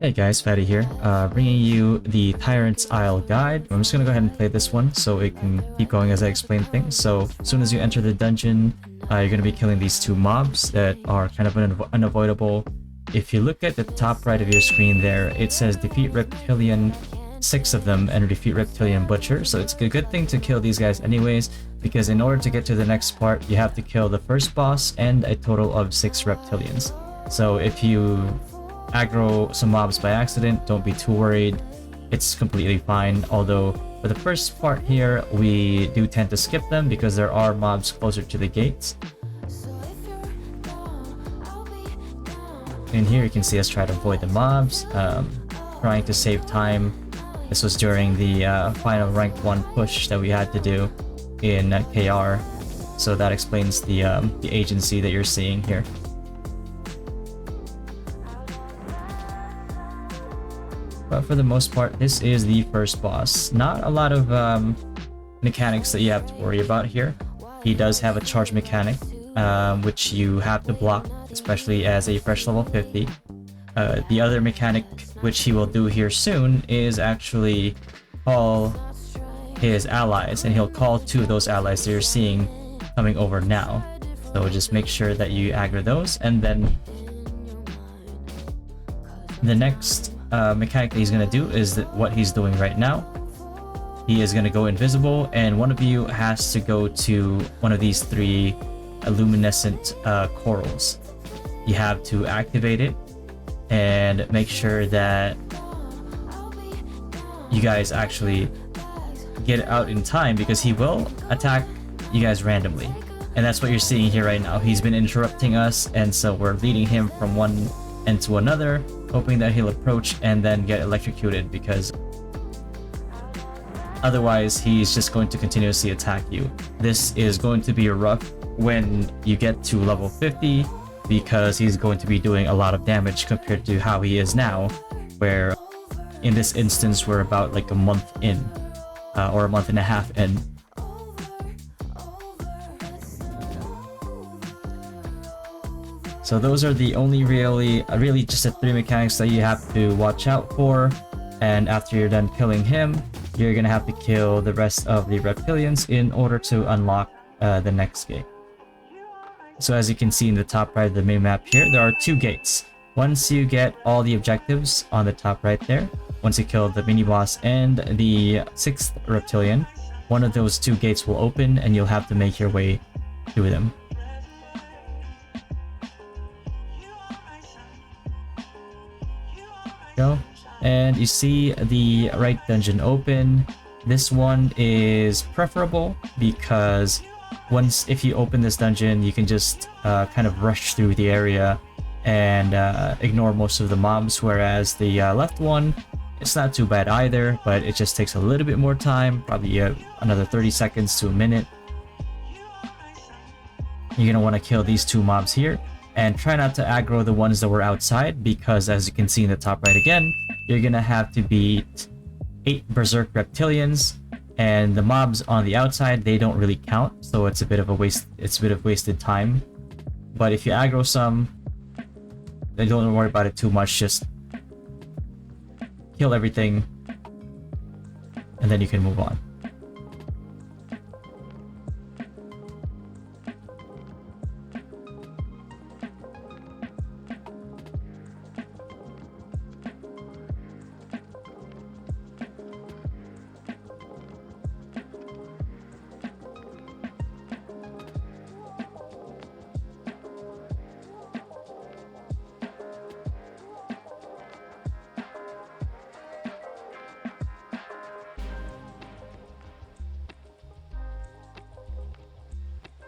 Hey guys, Fatty here, bringing you the Tyrant's Isle guide. I'm just gonna go ahead and play this one so it can keep going as I explain things. So as soon as you enter the dungeon, you're gonna be killing these two mobs that are kind of unavoidable. If you look at the top right of your screen there, it says defeat reptilian, 6 of them, and defeat reptilian butcher. So it's a good thing to kill these guys anyways, because in order to get to the next part, you have to kill the first boss and a total of 6 reptilians. So if you aggro some mobs by accident, don't be too worried. It's completely fine. Although for the first part here, we do tend to skip them because there are mobs closer to the gates. In here you can see us try to avoid the mobs, trying to save time. This was during the final rank 1 push that we had to do in KR, so that explains the agency that you're seeing here. But for the most part, this is the first boss. Not a lot of mechanics that you have to worry about here. He does have a charge mechanic, which you have to block, especially as a fresh level 50. The other mechanic, which he will do here soon, is actually call his allies, and he'll call 2 of those allies that you're seeing coming over now. So just make sure that you aggro those, and then the next mechanic that he's going to do is what he's doing right now. He is going to go invisible, and one of you has to go to one of these 3 luminescent corals. You have to activate it and make sure that you guys actually get out in time, because he will attack you guys randomly. And that's what you're seeing here right now. He's been interrupting us, and so we're leading him from one end to another, hoping that he'll approach and then get electrocuted, because otherwise he's just going to continuously attack you. This is going to be rough when you get to level 50, because he's going to be doing a lot of damage compared to how he is now, where in this instance we're about like a month in, or a month and a half in. So those are the only really just the 3 mechanics that you have to watch out for. And after you're done killing him, you're gonna have to kill the rest of the reptilians in order to unlock the next gate. So as you can see in the top right of the minimap here, there are 2 gates. Once you get all the objectives on the top right there, once you kill the mini boss and the 6th reptilian, one of those 2 gates will open, and you'll have to make your way through them. Go, and you see the right dungeon open. This one is preferable because if you open this dungeon, you can just kind of rush through the area and ignore most of the mobs, whereas the left one, it's not too bad either, but it just takes a little bit more time, probably another 30 seconds to a minute. You're gonna want to kill these 2 mobs here, and try not to aggro the ones that were outside, because as you can see in the top right again, you're gonna have to beat 8 berserk reptilians, and the mobs on the outside, they don't really count, so it's a bit of wasted time. But if you aggro some, then don't worry about it too much, just kill everything and then you can move on.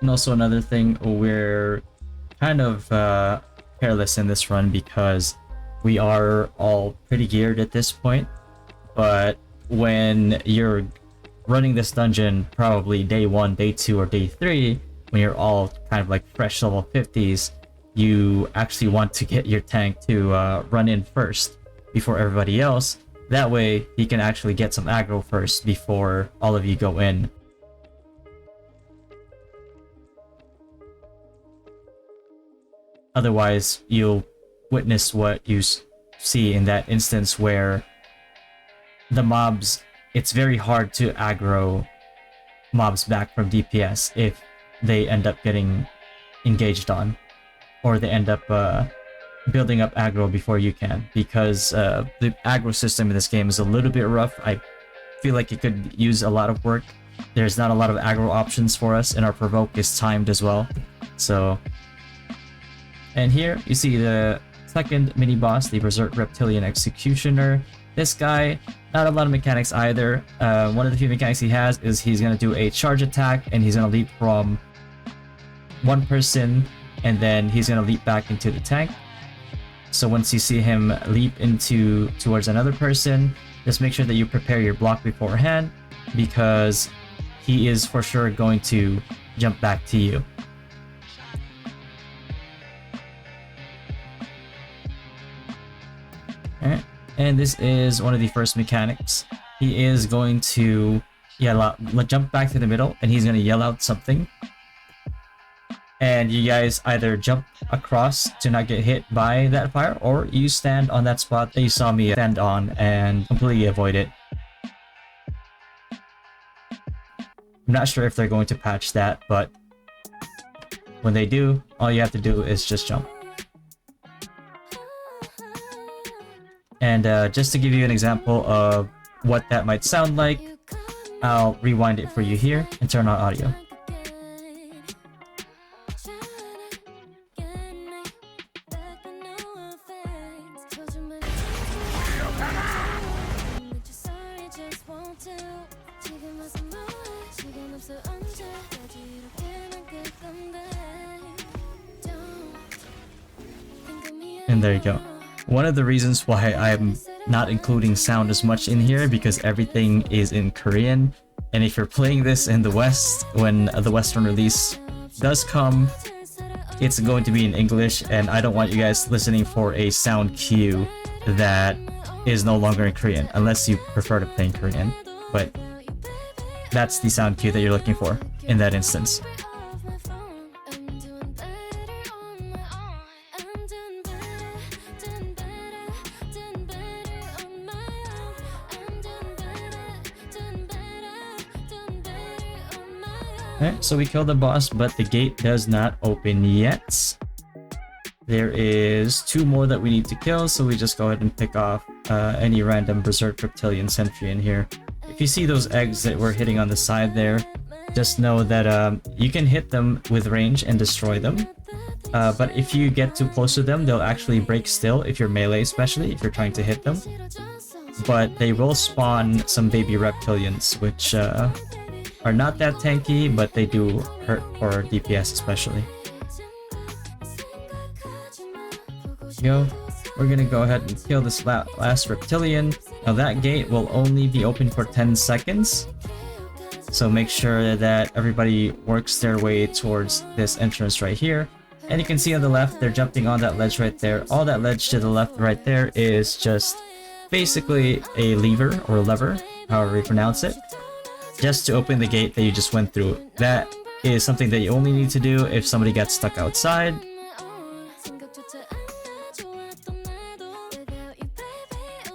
And also another thing, we're kind of careless in this run because we are all pretty geared at this point, but when you're running this dungeon probably day 1, day 2, or day 3, when you're all kind of like fresh level 50s, you actually want to get your tank to run in first before everybody else. That way he can actually get some aggro first before all of you go in. Otherwise, you'll witness what you see in that instance where the mobs, it's very hard to aggro mobs back from DPS if they end up getting engaged on, or they end up building up aggro before you can, because the aggro system in this game is a little bit rough. I feel like it could use a lot of work. There's not a lot of aggro options for us, and our provoke is timed as well. So, and here you see the second mini boss, the Berserk Reptilian Executioner. This guy, not a lot of mechanics either. One of the few mechanics he has is he's gonna do a charge attack, and he's gonna leap from one person, and then he's gonna leap back into the tank. So once you see him leap towards another person, just make sure that you prepare your block beforehand, because he is for sure going to jump back to you. Alright, and this is one of the first mechanics. He is going to jump back to the middle, and he's going to yell out something. And you guys either jump across to not get hit by that fire, or you stand on that spot that you saw me stand on and completely avoid it. I'm not sure if they're going to patch that, but when they do, all you have to do is just jump. And just to give you an example of what that might sound like, I'll rewind it for you here and turn on audio. And there you go. One of the reasons why I'm not including sound as much in here, because everything is in Korean, and if you're playing this in the West, when the Western release does come, it's going to be in English, and I don't want you guys listening for a sound cue that is no longer in Korean, unless you prefer to play in Korean. But that's the sound cue that you're looking for in that instance. Alright, so we killed the boss, but the gate does not open yet. There is 2 more that we need to kill, so we just go ahead and pick off any random Berserk Reptilian sentry in here. If you see those eggs that we're hitting on the side there, just know that you can hit them with range and destroy them. But if you get too close to them, they'll actually break still, if you're melee especially, if you're trying to hit them. But they will spawn some baby reptilians, which are not that tanky, but they do hurt for DPS especially. Go. We're gonna go ahead and kill this last reptilian. Now that gate will only be open for 10 seconds, so make sure that everybody works their way towards this entrance right here. And you can see on the left, they're jumping on that ledge right there. All that ledge to the left right there is just basically a lever, or lever, however you pronounce it, just to open the gate that you just went through. That is something that you only need to do if somebody gets stuck outside.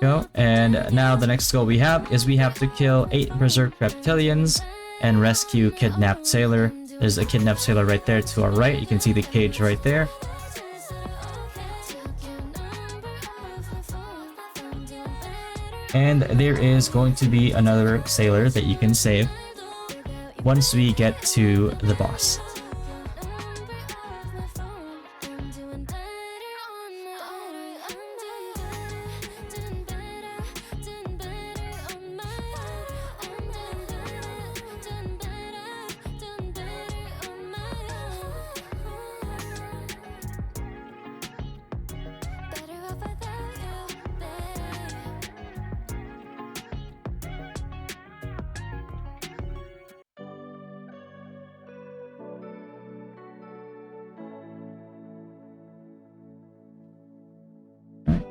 Go. And now the next goal we have is we have to kill 8 Berserk Reptilians and rescue Kidnapped Sailor. There's a Kidnapped Sailor right there to our right. You can see the cage right there. And there is going to be another sailor that you can save once we get to the boss.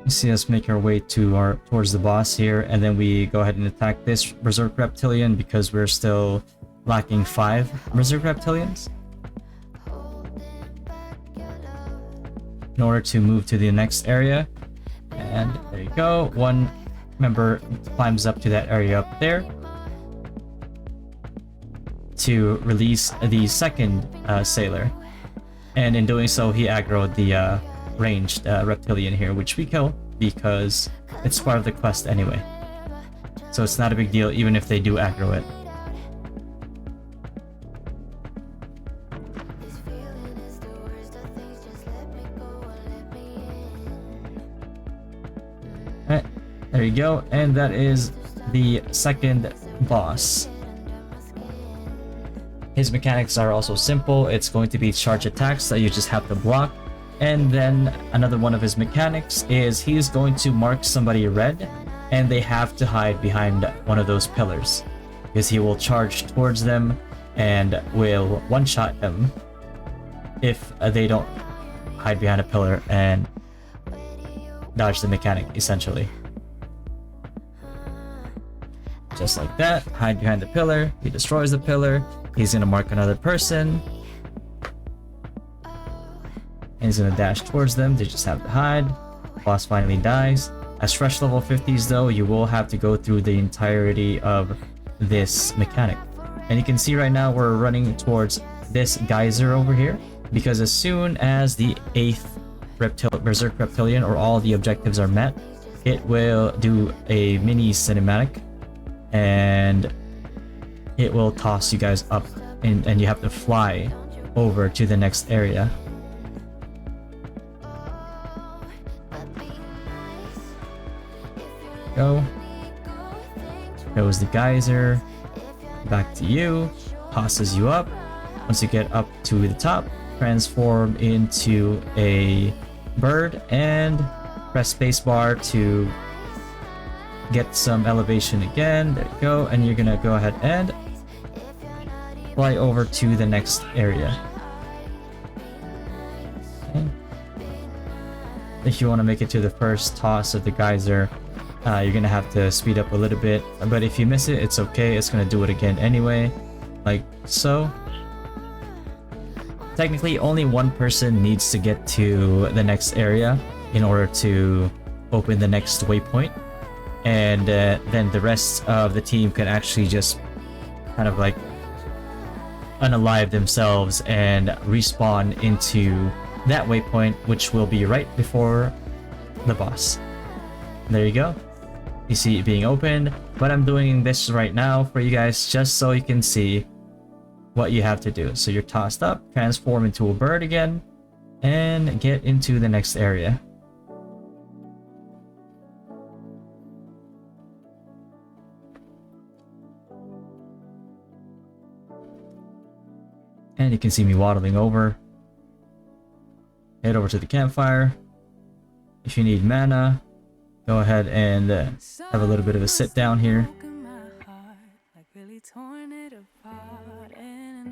You see us make our way towards the boss here, and then we go ahead and attack this Berserk Reptilian because we're still lacking 5 Berserk Reptilians in order to move to the next area. And there you go. One member climbs up to that area up there to release the second sailor. And in doing so, he aggroed the ranged reptilian here, which we kill because it's part of the quest anyway. So it's not a big deal even if they do aggro it. Alright, there you go, and that is the second boss. His mechanics are also simple. It's going to be charge attacks that you just have to block. And then another one of his mechanics is he's going to mark somebody red and they have to hide behind one of those pillars, because he will charge towards them and will one-shot them if they don't hide behind a pillar and dodge the mechanic, essentially. Just like that, hide behind the pillar, he destroys the pillar, he's gonna mark another person, and he's gonna dash towards them, they just have to hide. Boss finally dies. As fresh level 50s though, you will have to go through the entirety of this mechanic. And you can see right now we're running towards this geyser over here, because as soon as the 8th Berserk Reptilian or all the objectives are met, it will do a mini cinematic and it will toss you guys up and you have to fly over to the next area. Go. Goes the geyser. Back to you. Tosses you up. Once you get up to the top, transform into a bird and press spacebar to get some elevation again. There you go. And you're gonna go ahead and fly over to the next area. Okay. If you want to make it to the first toss of the geyser, you're gonna have to speed up a little bit, but if you miss it, it's okay. It's gonna do it again anyway, like so. Technically, only one person needs to get to the next area in order to open the next waypoint, and then the rest of the team can actually just kind of like unalive themselves and respawn into that waypoint, which will be right before the boss. There you go. You see it being opened, but I'm doing this right now for you guys just so you can see what you have to do. So you're tossed up, transform into a bird again, and get into the next area. And you can see me waddling over. Head over to the campfire. If you need mana, go ahead and have a little bit of a sit down here.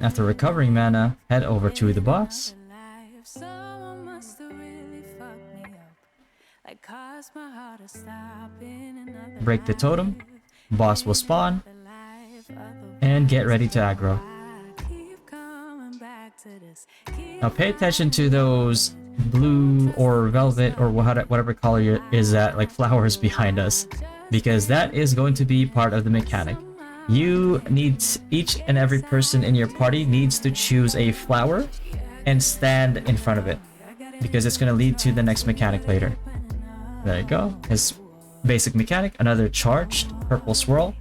After recovering mana, head over to the boss. Break the totem. Boss will spawn. And get ready to aggro. Now pay attention to those blue or velvet or whatever color is that, like flowers behind us, because that is going to be part of the mechanic. You need, each and every person in your party needs to choose a flower and stand in front of it, because it's going to lead to the next mechanic later. There you go. His basic mechanic, another charged purple swirl.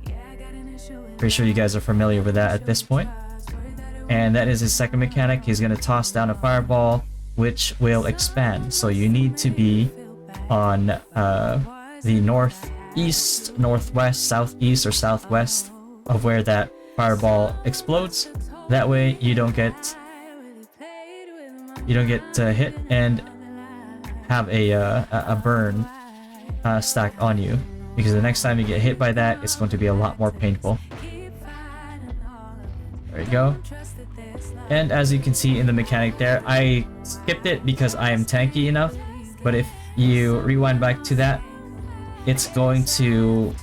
Pretty sure you guys are familiar with that at this point. And that is his second mechanic. He's going to toss down a fireball, which will expand. So you need to be on the northeast, northwest, southeast, or southwest of where that fireball explodes. That way you don't get hit and have a burn stack on you, because the next time you get hit by that, it's going to be a lot more painful. There you go. And as you can see in the mechanic there, I skipped it because I am tanky enough, but if you rewind back to that, he's going to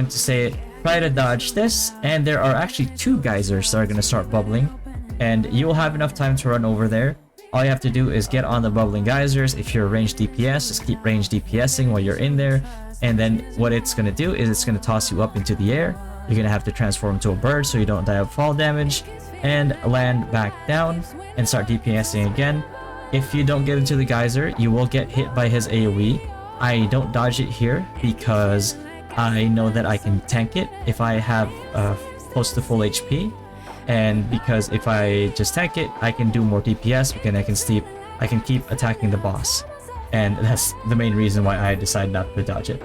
say, try to dodge this, and there are actually two geysers that are going to start bubbling, and you'll have enough time to run over there All you have to do is get on the bubbling geysers. If you're range DPS, just keep range DPSing while you're in there. And then what it's going to do is it's going to toss you up into the air. You're going to have to transform into a bird so you don't die of fall damage, and land back down and start DPSing again. If you don't get into the geyser, you will get hit by his AoE. I don't dodge it here because I know that I can tank it if I have close to full HP, and because if I just tank it, I can do more DPS because I can keep attacking the boss, and that's the main reason why I decided not to dodge it.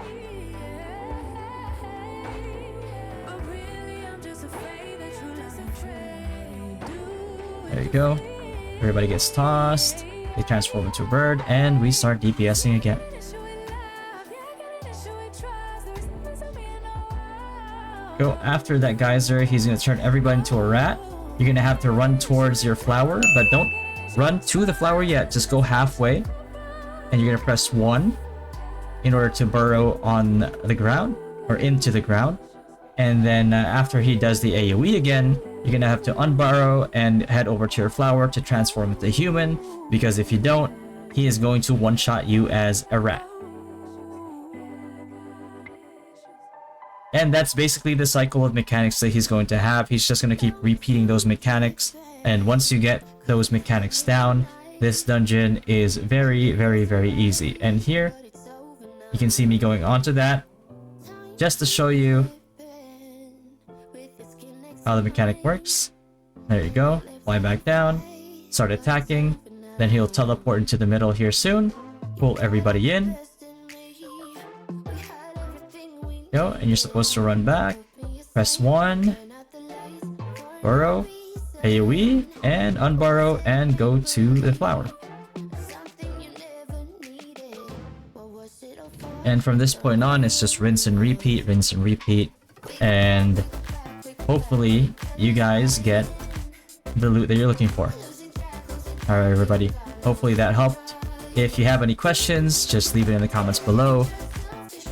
There you go. Everybody gets tossed. They transform into a bird, and we start DPSing again. Go after that geyser. He's going to turn everybody into a rat. You're going to have to run towards your flower, but don't run to the flower yet. Just go halfway, and you're going to press 1 in order to burrow on the ground or into the ground. And then after he does the AoE again, you're going to have to unburrow and head over to your flower to transform into a human, because if you don't, he is going to one-shot you as a rat. And that's basically the cycle of mechanics that he's going to have. He's just going to keep repeating those mechanics, and once you get those mechanics down, this dungeon is very, very, very easy. And here, you can see me going onto that, just to show you how the mechanic works. There you go. Fly back down, start attacking, then he'll teleport into the middle here soon, pull everybody in. Go, and you're supposed to run back, press 1, burrow, AoE, and unburrow, and go to the flower. And from this point on, it's just rinse and repeat, and hopefully you guys get the loot that you're looking for. Alright everybody, hopefully that helped. If you have any questions, just leave it in the comments below.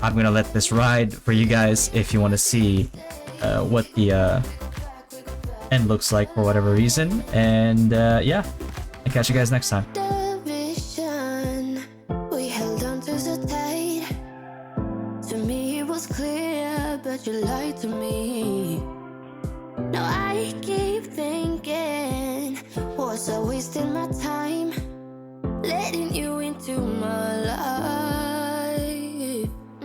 I'm gonna let this ride for you guys if you want to see what the end looks like for whatever reason. And yeah, I'll catch you guys next time. We held on to the tide. To me it was clear, but you lied to me. Now I keep thinking, was I wasting my time letting you into my life?